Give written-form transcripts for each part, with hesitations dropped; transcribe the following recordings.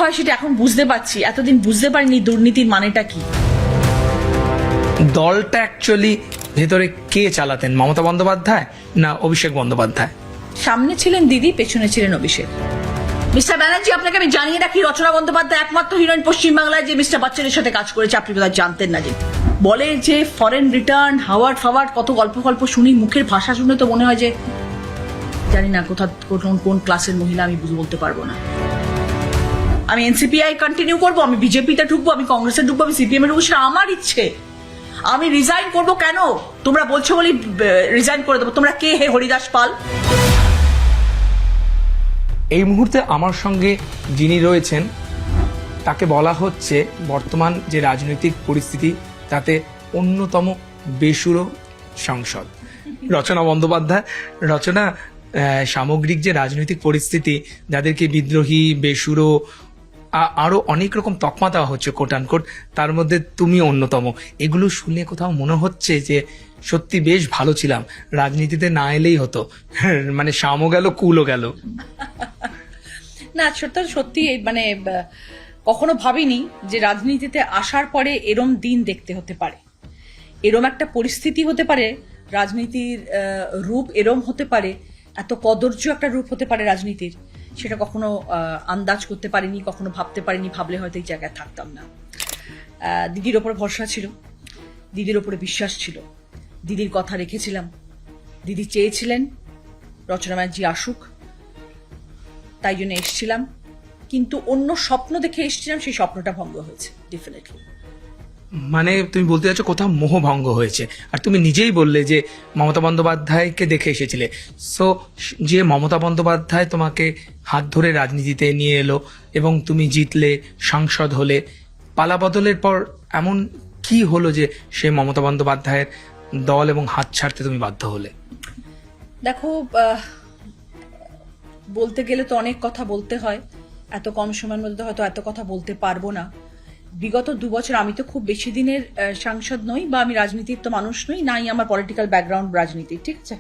হয় সেটা এখন বুঝতে পারছি, এতদিন বুঝতে পারিনি দুর্নীতির মানেটা কি। দলটা অ্যাকচুয়ালি ভেতরে কে চালাতেন, মমতা বন্দ্যোপাধ্যায় না অভিষেক বন্দ্যোপাধ্যায়? সামনে ছিলেন দিদি, পেছনে ছিলেন অভিষেক। মিস্টার ব্যানার্জি, আপনাকে আমি জানিয়ে রাখি, রচনা বন্দ্যোপাধ্যায় একমাত্র হিরোইন পশ্চিমবাংলায় যে মিস্টার বচ্চনের সাথে কাজ করেছে, আপনি বোধহয় জানতেন না। যে বলে যে ফরেন রিটার্ন, হাওয়ার্ড ফাওয়ার্ড, কত গল্প গল্প শুনি, মুখের ভাষা শুনে তো মনে হয় যে জানি না কোন ক্লাসের মহিলা, আমি বলতে পারবো না। আমি এনসিপিআই কন্টিনিউ করবো, আমি বিজেপিতে ঢুকবো, আমি কংগ্রেসে ঢুকবো, আমি সিপিএম এ ঢুকবো, সেটা আমার ইচ্ছে। আমি রিজাইন করবো কেন? তোমরা বলছো বলেই রিজাইন করে দেবো। তোমরা কে হে হরিদাস পাল? এই মুহূর্তে আমার সঙ্গে যিনি রয়েছেন তাকে বলা হচ্ছে বর্তমান যে রাজনৈতিক পরিস্থিতি তাতে অন্যতম বেসুরো সাংসদ রচনা বন্দ্যোপাধ্যায়। রচনা, সামগ্রিক যে রাজনৈতিক পরিস্থিতি, যাদেরকে বিদ্রোহী, বেসুরো, আরো অনেক রকম তকমা দেওয়া হচ্ছে কোট আনকোট, তার মধ্যে তুমি অন্যতম। এগুলো শুনে কোথাও মনে হচ্ছে যে সত্যি বেশ ভালো ছিলাম, রাজনীতিতে না এলেই হতো, মানে শামও গেল কুলও গেল। না, সত্যি মানে কখনো ভাবিনি যে রাজনীতিতে আসার পরে এরম দিন দেখতে হতে পারে, এরম একটা পরিস্থিতি হতে পারে, রাজনীতির রূপ এরম হতে পারে, এত কদর্য একটা রূপ হতে পারে রাজনীতির, সেটা কখনো আন্দাজ করতে পারিনি, কখনো ভাবতে পারিনি। ভাবলে হয়তো এই জায়গায় থাকতাম না। দিদির ওপর ভরসা ছিল, দিদির ওপরে বিশ্বাস ছিল, দিদির কথা রেখেছিলাম। দিদি চেয়েছিলেন রচনা ব্যানার্জি আসুক, তাই জন্য এসছিলাম। কিন্তু অন্য স্বপ্ন দেখে এসছিলাম, সেই স্বপ্নটা ভঙ্গ হয়েছে ডেফিনেটলি। মানে তুমি বলতে চাচ্ছ কোথাও মোহভঙ্গ হয়েছে। আর তুমি নিজেই বললে যে মমতা বন্দ্যোপাধ্যায়কে দেখে এসেছিলে। সো যে মমতা বন্দ্যোপাধ্যায় তোমাকে হাত ধরে রাজনীতিতে নিয়ে এলো এবং তুমি জিতলে, সাংসদ হলে, পালা বদলের পর এমন কি হলো যে সে মমতা বন্দ্যোপাধ্যায়ের দল এবং হাত ছাড়তে তুমি বাধ্য হলে? দেখো, বলতে গেলে তো অনেক কথা বলতে হয়, এত কম সময়ের মধ্যে হয়তো এত কথা বলতে পারবো না। বিগত 2 বছর, আমি তো খুব বেশি দিনের সাংসদ নই, বা আমি রাজনীতির তো মানুষ নই, নাই আমার পলিটিক্যাল ব্যাকগ্রাউন্ড রাজনীতি, ঠিক আছে?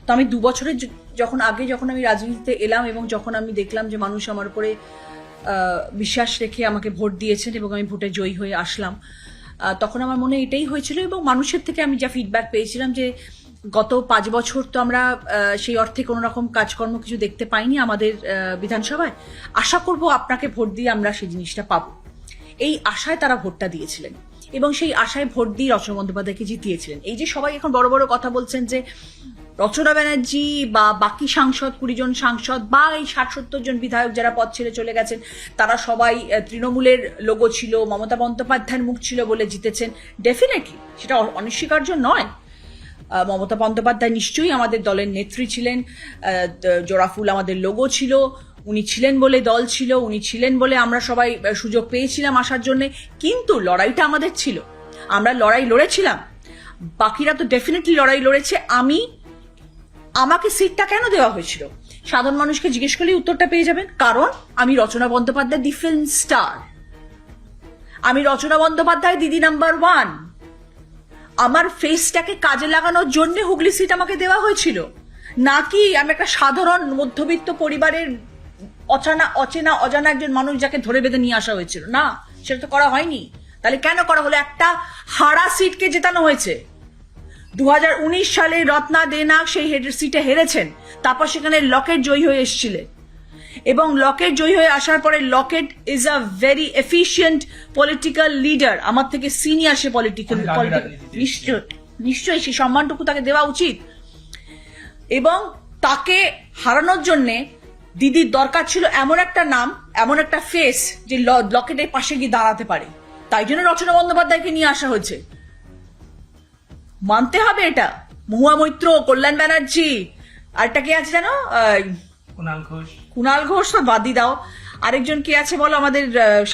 তো আমি 2 বছরের যখন আমি রাজনীতিতে এলাম এবং যখন আমি দেখলাম যে মানুষ আমার উপরে বিশ্বাস রেখে আমাকে ভোট দিয়েছেন এবং আমি ভোটে জয়ী হয়ে আসলাম, তখন আমার মনে এটাই হয়েছিল। এবং মানুষের থেকে আমি যা ফিডব্যাক পেয়েছিলাম যে গত 5 বছর তো আমরা সেই অর্থে কোনো রকম কাজকর্ম কিছু দেখতে পাইনি আমাদের বিধানসভায়। আশা করব আপনাকে ভোট দিয়ে আমরা সেই জিনিসটা পাবো, এই আশায় তারা ভোটটা দিয়েছিলেন এবং সেই আশায় ভোট দিয়ে রচনা বন্দ্যোপাধ্যায়কে জিতিয়েছিলেন। এই যে সবাই এখন বড় বড় কথা বলছেন যে রচনা ব্যানার্জি বা বাকি সাংসদ, 20 জন সাংসদ বা এই 60-70 জন বিধায়ক যারা পদ ছেড়ে চলে গেছেন, তারা সবাই তৃণমূলের লোগো ছিল, মমতা বন্দ্যোপাধ্যায়ের মুখ ছিল বলে জিতেছেন, ডেফিনেটলি সেটা অনস্বীকার্য নয়। মমতা বন্দ্যোপাধ্যায় নিশ্চয়ই আমাদের দলের নেত্রী ছিলেন, জোড়াফুল আমাদের লোগো ছিল, উনি ছিলেন বলে দল ছিল, উনি ছিলেন বলে আমরা সবাই সুযোগ পেয়েছিলাম আসার জন্য। কিন্তু লড়াইটা আমাদের ছিল, আমরা লড়াই লড়েছিলাম, বাকিরা তো ডেফিনেটলি লড়াই লড়েছে। আমাকে সিটটা কেন দেওয়া হয়েছিল, সাধারণ মানুষকে জিজ্ঞেস করলেই উত্তরটা পেয়ে যাবেন। কারণ আমি রচনা বন্দ্যোপাধ্যায় দি ফিল্ম স্টার, আমি রচনা বন্দ্যোপাধ্যায় দিদি নাম্বার 1। আমার ফেসটাকে কাজে লাগানোর জন্য হুগলি সিট আমাকে দেওয়া হয়েছিল, নাকি আমি একটা সাধারণ মধ্যবিত্ত পরিবারের অজানা একজন মানুষ যাকে ধরে বেঁধে নিয়ে আসা হয়েছিল। না, সেটা তো করা হয়নি। তাহলে কেন করা হলো? একটা হারা সিটকে জেতানো হয়েছে। 2019 সালে রত্না দেনাক সেই সিটে হেরেছেন, তারপর সেখানে লকেট জয়ী হয়ে এসেছিলেন এবং লকেট জয়ী হয়ে আসার পরে Locket is a very efficient political leader, আমার থেকে সিনিয়র সে পলিটিক্যাল, নিশ্চয়ই সেই সম্মানটুকু তাকে দেওয়া উচিত। এবং তাকে হারানোর জন্যে দিদির দরকার ছিল এমন একটা নাম, এমন একটা ফেস যে লকেটের পাশে গিয়ে দাঁড়াতে পারে। তাই জন্য রচনা বন্দ্যোপাধ্যায়কে নিয়ে আসা হয়েছে, মানতে হবে এটা। মহুয়া মৈত্র, কল্যাণ ব্যানার্জি, আরেকটা কে আছে জানো, কুণাল ঘোষ, তো বাদই দাও, আরেকজন কে আছে বলো আমাদের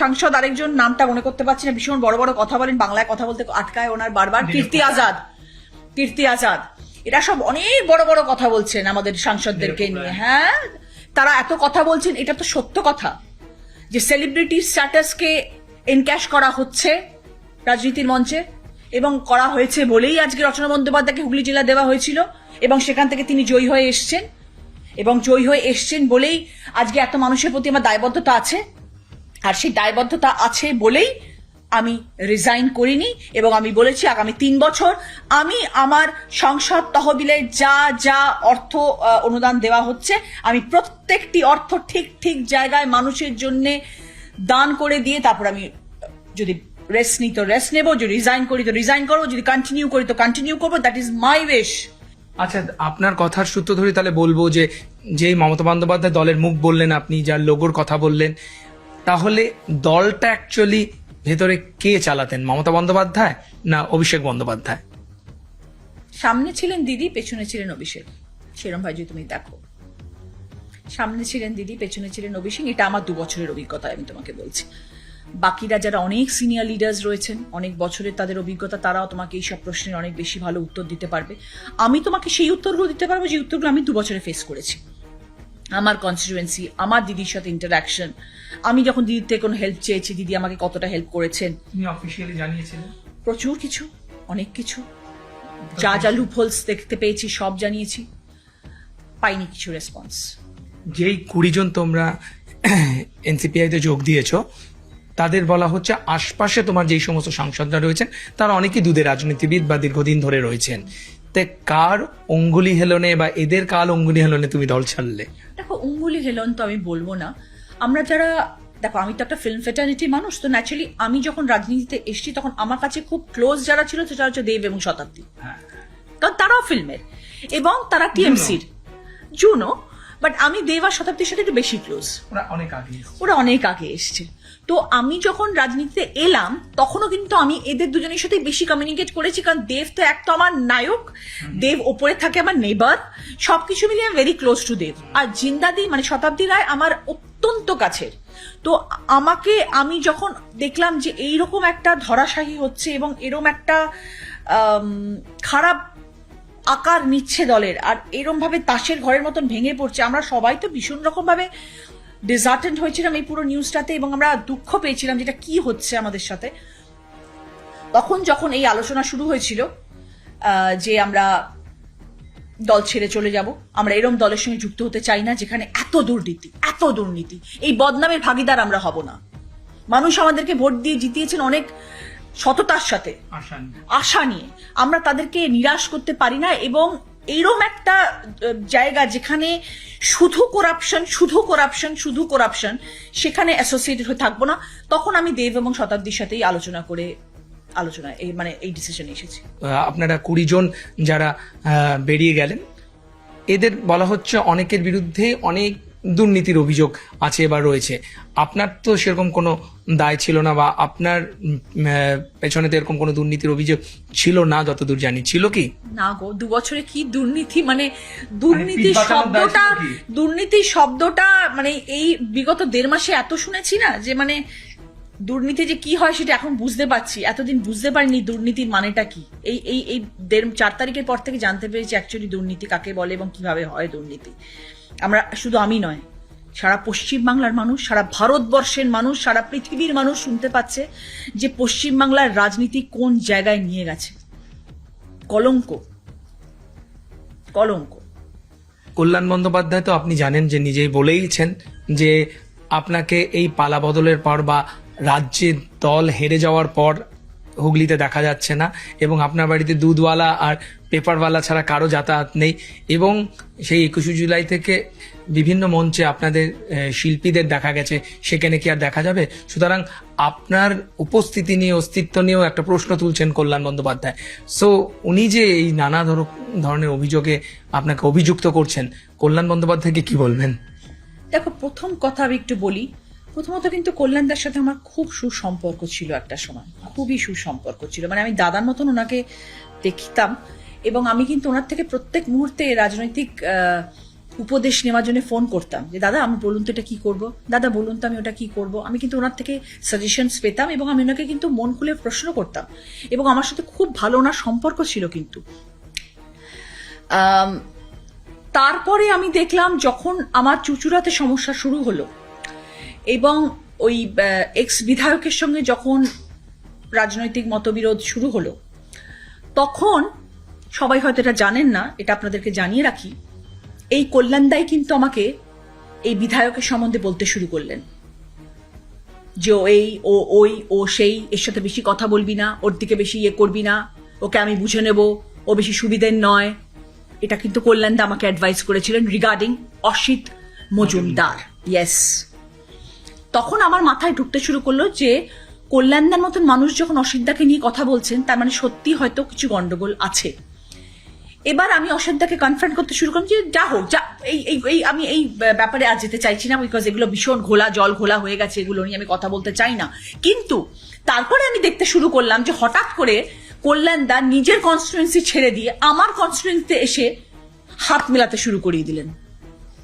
সাংসদ, আরেকজন নামটা মনে করতে পারছি না, ভীষণ বড় বড় কথা বলেন, বাংলায় কথা বলতে আটকায় ওনার বারবার, কীর্তি আজাদ, এরা সব অনেক বড় বড় কথা বলছেন আমাদের সাংসদদেরকে নিয়ে। হ্যাঁ, তারা এত কথা বলছেন, এটা তো সত্য কথা যে সেলিব্রিটি স্ট্যাটাসকে এনক্যাশ করা হচ্ছে রাজনীতির মঞ্চে, এবং করা হয়েছে বলেই আজকে রচনা বন্দ্যোপাধ্যায়কে হুগলি জেলা দেওয়া হয়েছিল এবং সেখান থেকে তিনি জয়ী হয়ে এসছেন, এবং জয়ী হয়ে এসছেন বলেই আজকে এত মানুষের প্রতি আমার দায়বদ্ধতা আছে। আর সেই দায়বদ্ধতা আছে বলেই আমি রিজাইন করিনি, এবং আমি বলেছি আগামী 3 বছর আমি আমার সংসদ তহবিলে যা যা অর্থ অনুদান দেওয়া হচ্ছে আমি প্রত্যেকটি অর্থ ঠিক ঠিক জায়গায় মানুষের জন্য দান করে দিয়ে তারপর আমি যদি রেস্ট নিই তো রেস্ট নেবো, যদি রিজাইন করি তো রিজাইন করবো, যদি কন্টিনিউ করি তো কন্টিনিউ করবো। That is my wish. আচ্ছা, আপনার কথার সূত্র ধরে তাহলে বলবো যে যেই মমতা বন্দ্যোপাধ্যায় দলের মুখ বললেন, আপনি যার লোগোর কথা বললেন, তাহলে দলটা অ্যাকচুয়ালি ভেতরে কে চালাতেন, মমতা বন্দ্যোপাধ্যায় না অভিষেক বন্দ্যোপাধ্যায়? সামনে ছিলেন দিদি, পেছনে ছিলেন অভিষেক। সেরম ভাই যদি তুমি দেখো, সামনে ছিলেন দিদি, পেছনে ছিলেন অভিষেক। এটা আমার 2 বছরের অভিজ্ঞতা, আমি তোমাকে বলছি। বাকিরা যারা অনেক সিনিয়র লিডার্স রয়েছেন, অনেক বছরের তাদের অভিজ্ঞতা, তারাও তোমাকে এইসব প্রশ্নের অনেক বেশি ভালো উত্তর দিতে পারবে। আমি তোমাকে সেই উত্তরগুলো দিতে পারবো যে উত্তরগুলো আমি 2 বছরে ফেস করেছি। আমার কনস্টিটুয়েন্সি, আমার দিদির সাথে ইন্টারাকশন, আমি যখন দিদির থেকে কোনো হেল্প চেয়েছি দিদি আমাকে কতটা হেল্প করেছেন। তুমি অফিসিয়ালি জানিয়েছিলেন প্রচুর কিছু, অনেক কিছু, যা যা লুপহোলস দেখতে পেয়েছি সব জানিয়েছি, পাইনি কিছু রেসপন্স। যেই 20 জন তোমরা এনসিপিআই তে যোগ দিয়েছো, তাদের বলা হচ্ছে আশপাশে তোমার যেই সমস্ত সাংসদরা রয়েছেন তারা অনেকেই দুধের রাজনীতিবিদ বা দীর্ঘদিন ধরে রয়েছেন। তে কার অঙ্গুলি হেলনে বা এদের কাল অঙ্গুলি হেলনে তুমি দল ছাড়লে? দেখো, অঙ্গুলি হেলন তো আমি বলবো না। আমরা যারা, দেখো আমি তো একটা ফিল্ম ফেটার্নিটি মানুষ, তো ন্যাচারালি আমি যখন রাজনীতিতে এসেছি তখন আমার কাছে খুব ক্লোজ যারা ছিল সেটা হচ্ছে দেব এবং শতাব্দী, কারণ তারাও ফিল্মের এবং তারা টিএমসির জুনো। বাট আমি দেব আর শতাব্দীর সাথে একটু বেশি ক্লোজ, ওরা অনেক আগে এসছে। তো আমি যখন রাজনীতিতে এলাম তখনও কিন্তু আমি এদের দুজনের সাথে বেশি কমিউনিকেট করেছি, কারণ দেব তো এক তো আমার নায়ক, দেব ওপরে থাকে আমার নেবার, সবকিছু মিলিয়ে ভেরি ক্লোজ টু দেব। আর জিন্দাদি মানে শতাব্দী রায় আমার অত্যন্ত কাছের। তো আমাকে, আমি যখন দেখলাম যে এইরকম একটা ধরাশায়ী হচ্ছে এবং এরকম একটা খারাপ আকার নিচ্ছে দলের, আর এরম ভাবে তাসের ঘরের মতন ভেঙে পড়ছে, আমরা সবাই তো ভীষণ রকম ভাবে ডিসার্টেন্ট হয়েছিলাম এই পুরো নিউজটাতে, এবং আমরা দুঃখ পেয়েছিলাম যেটা কি হচ্ছে আমাদের সাথে। তখন যখন এই আলোচনা শুরু হয়েছিল যে আমরা দল ছেড়ে চলে যাব, আমরা এরম দলের সঙ্গে যুক্ত হতে চাই না যেখানে এত দুর্নীতি, এই বদনামের ভাগিদার আমরা হব না। মানুষ আমাদেরকে ভোট দিয়ে জিতিয়েছেন অনেক সততার সাথে, আশা নিয়ে, আমরা তাদেরকে নিরাশ করতে পারি না। এবং এইরকম একটা জায়গা যেখানে শুধু করাপশন, সেখানে অ্যাসোসিয়েটেড হয়ে থাকবো না। তখন আমি দেব এবং শতাব্দীর সাথেই এই ডিসিশনে এসেছি। আপনারা 20 জন যারা বেরিয়ে গেলেন, এদের বলা হচ্ছে অনেকের বিরুদ্ধে অনেক দুর্নীতির অভিযোগ আছে বা রয়েছে। আপনার তো সেরকম কোনো দায় ছিল না, বা আপনার পেছনে তো এরকম কোনো দুর্নীতির অভিযোগ ছিল না যতদূর জানি, ছিল কি? না গো, 2 বছরে কি দুর্নীতি, মানে দুর্নীতি শব্দটা মানে এই বিগত 1.5 মাসে এত শুনেছি না যে মানে দুর্নীতি যে কি হয় সেটা এখন বুঝতে পারছি। এতদিন বুঝতে পারিনি দুর্নীতির মানেটা কি। এই 4 তারিখের পর থেকে জানতে পেরেছি অ্যাকচুয়ালি দুর্নীতি কাকে বলে এবং কিভাবে হয় দুর্নীতি। আমরা শুধু আমি নয়, সারা পশ্চিমবাংলার মানুষ, সারা ভারতবর্ষের মানুষ, সারা পৃথিবীর মানুষ শুনতে পাচ্ছে যে পশ্চিমবাংলার রাজনীতি কোন জায়গায় নিয়ে গেছে। কলঙ্ক। কল্যাণ বন্দ্যোপাধ্যায় তো আপনি জানেন যে নিজেই বলেইছেন যে আপনাকে এই পালা বদলের পর বা রাজ্যে দল হেরে যাওয়ার পর হুগলিতে দেখা যাচ্ছে না, এবং আপনার বাড়িতে দুধওয়ালা আর পেপারওয়ালা ছাড়া কারো যাতায়াত নেই, এবং সেই 21শে জুলাই থেকে বিভিন্ন মঞ্চে আপনাদের শিল্পীদের দেখা গেছে, সেখানে কি আর দেখা যাবে? সুতরাং আপনার উপস্থিতি নিয়ে, অস্তিত্ব নিয়েও একটা প্রশ্ন তুলছেন কল্যাণ বন্দ্যোপাধ্যায়। সো উনি যে এই নানা ধরনের অভিযোগে আপনাকে অভিযুক্ত করছেন, কল্যাণ বন্দ্যোপাধ্যায়কে কি বলবেন? দেখো, প্রথম কথা আমি একটু বলি। প্রথমত কিন্তু কল্যাণদার সাথে আমার খুব সুসম্পর্ক ছিল, একটা সময় খুবই সুসম্পর্ক ছিল, মানে আমি দাদার মতন ওনাকে দেখতাম, এবং আমি কিন্তু ওনার থেকে প্রত্যেক মুহূর্তে রাজনৈতিক উপদেশ নেওয়ার জন্য ফোন করতাম যে দাদা আমি বলুন তো এটা কি করব, দাদা বলুন তো আমি ওটা কি করব। আমি কিন্তু ওনার থেকে সাজেশনস পেতাম এবং আমি ওনাকে কিন্তু মন খুলে প্রশ্ন করতাম, এবং আমার সাথে খুব ভালো ওনার সম্পর্ক ছিল। কিন্তু তারপরে আমি দেখলাম যখন আমার চুচুড়াতে সমস্যা শুরু হলো এবং ওই এক্স বিধায়কের সঙ্গে যখন রাজনৈতিক মতবিরোধ শুরু হলো, তখন সবাই হয়তো এটা জানেন না, এটা আপনাদেরকে জানিয়ে রাখি, এই কল্যাণদাই কিন্তু আমাকে এই বিধায়কের সম্বন্ধে বলতে শুরু করলেন যে ও এই ও ওই ও সেই, এর সাথে বেশি কথা বলবি না, ওর দিকে বেশি ইয়ে করবি না, ওকে আমি বুঝে নেব, ও বেশি সুবিধের নয়। এটা কিন্তু কল্যাণদা আমাকে অ্যাডভাইস করেছিলেন রিগার্ডিং অসিত মজুমদার। ইয়েস, তখন আমার মাথায় ঢুকতে শুরু করলো যে কল্যাণদার মতন মানুষ যখন অসিতদাকে নিয়ে কথা বলছেন, তার মানে সত্যি হয়তো কিছু গন্ডগোল আছে। এবার আমি অসিতদাকে কনফ্রন্ট করতে শুরু করলাম যে যা হোক, যা এই আমি এই ব্যাপারে আজ যেতে চাইছি না, বিকজ এগুলো ভীষণ ঘোলা হয়ে গেছে, এগুলো নিয়ে আমি কথা বলতে চাই না। কিন্তু তারপরে আমি দেখতে শুরু করলাম যে হঠাৎ করে কল্যাণদা নিজের কনস্টিটুয়েন্সি ছেড়ে দিয়ে আমার কনস্টিটুয়েন্সিতে এসে হাত মেলাতে শুরু করিয়ে দিলেন।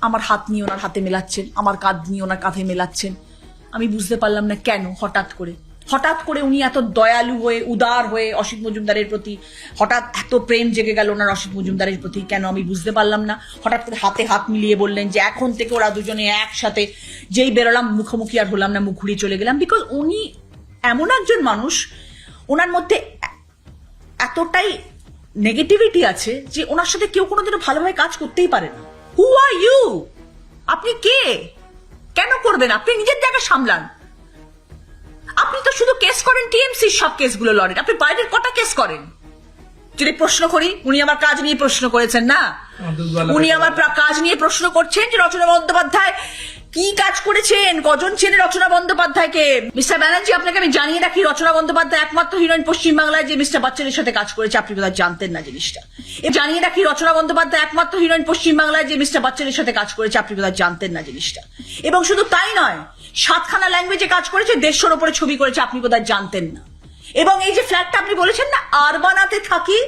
আমার হাত নিয়ে ওনার হাতে মেলাচ্ছেন, আমার কাঁধ নিয়ে ওনার কাঁধে মেলাচ্ছেন। আমি বুঝতে পারলাম না কেন হঠাৎ করে উনি এত দয়ালু হয়ে, উদার হয়ে অসিত মজুমদারের প্রতি হঠাৎ এত প্রেম জেগে গেল ওনার অসিত মজুমদারের প্রতি, কেন আমি বুঝতে পারলাম না। হঠাৎ করে হাতে হাত মিলিয়ে বললেন যে এখন থেকে ওরা দুজনে একসাথে, যেই বেরোলাম মুখোমুখি আর হলাম না, মুখ ঘুরিয়ে চলে গেলাম। বিকজ উনি এমন একজন মানুষ, ওনার মধ্যে এতটাই নেগেটিভিটি আছে যে ওনার সাথে কেউ কোনোদিনও ভালোভাবে কাজ করতেই পারে না। হু আর ইউ? আপনি কে? কেন করবেন? আপনি নিজের জায়গায় সামলান। আপনি তো শুধু কেস করেন টিএমসির সব কেসগুলো লড়েন, আপনি বাইরের কটা কেস করেন? যদি প্রশ্ন করি, উনি আমার কাজ নিয়ে প্রশ্ন করেছেন না, উনি আমার কাজ নিয়ে প্রশ্ন করছেন যে রচনা বন্দ্যোপাধ্যায় কি কাজ করেছেন, কজন চেনে রচনা বন্দ্যোপাধ্যায়কে। মিস্টার ব্যানার্জি, আপনাকে আমি জানিয়ে রাখি, রচনা বন্দ্যোপাধ্যায় একমাত্র হিরোইন পশ্চিমবাংলায় যে মিস্টার বচ্চনের সাথে কাজ করেছে, আপনি বোধহয় জানতেন না জিনিসটা। জানিয়ে রাখি, রচনা বন্দ্যোপাধ্যায় একমাত্র হিরোইন পশ্চিমবাংলায় যে মিস্টার বচ্চনের সাথে কাজ করেছে, আপনি বোধহয় জানতেন না জিনিসটা। এবং শুধু তাই নয়, 7খানা ল্যাঙ্গুয়েজে কাজ করেছে, 150-র উপরে ছবি করেছে, আপনি বোধহয় জানতেন না। এবং এই যে ফ্ল্যাটটা আপনি বলেছেন না আরবানাতে থাকি,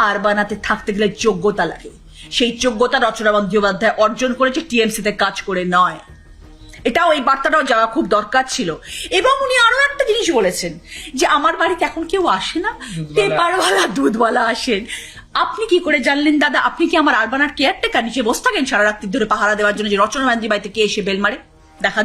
আরবানাতে থাকতে গেলে যোগ্যতা লাগে, সেই যোগ্যতা রচনা বন্দ্যোপাধ্যায় অর্জন করেছে টিএমসিতে কাজ করে নয়। এটাও, এই বার্তাটাও যাওয়া খুব দরকার ছিল। এবং উনি আরো একটা জিনিস বলেছেন যে আমার বাড়িতে এখন কেউ আসে না, পেপারওয়ালা দুধওয়ালা আসেন। আপনি কি করে জানলেন দাদা? আপনি কি আমার আরবানার কেয়ারটেকার? নিচে বসে থাকেন সারা রাত্রি ধরে পাহারা দেওয়ার জন্য যে রচনা ব্যানার্জি বাড়িতে কে এসে বেল মারে দেখার